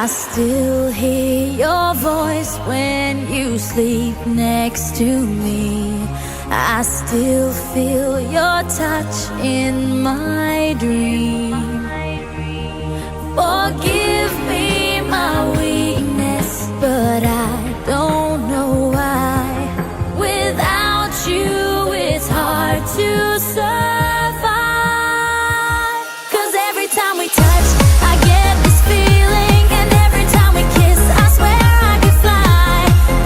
I still hear your voice when you sleep next to me. I still feel your touch in my dream. Forgive me my weakness, but I don't know why. Without you, it's hard to survive. 'Cause every time we touch, I get this feeling, and every time we kiss, I swear I could fly.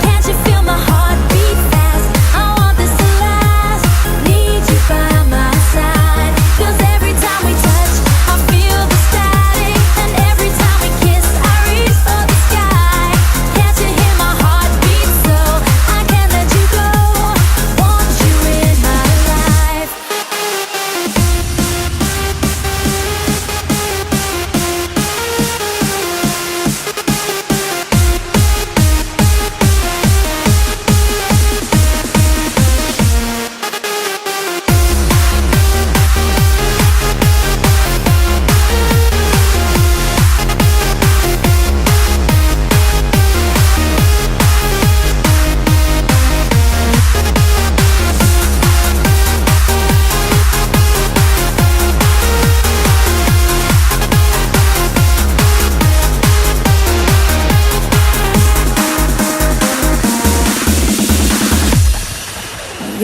Can't you feel my heart beat fast? I want this to last. Need you by my side. 'Cause every time we touch, I feel the static, and every time we kiss, I reach for the sky. Can't you hear my heart beat so I can't let you go? Want you in my life.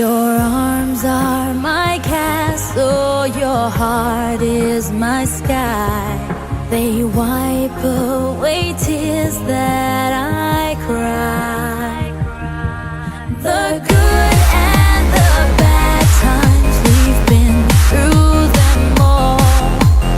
Your arms are my castle, your heart is my sky. They wipe away tears that I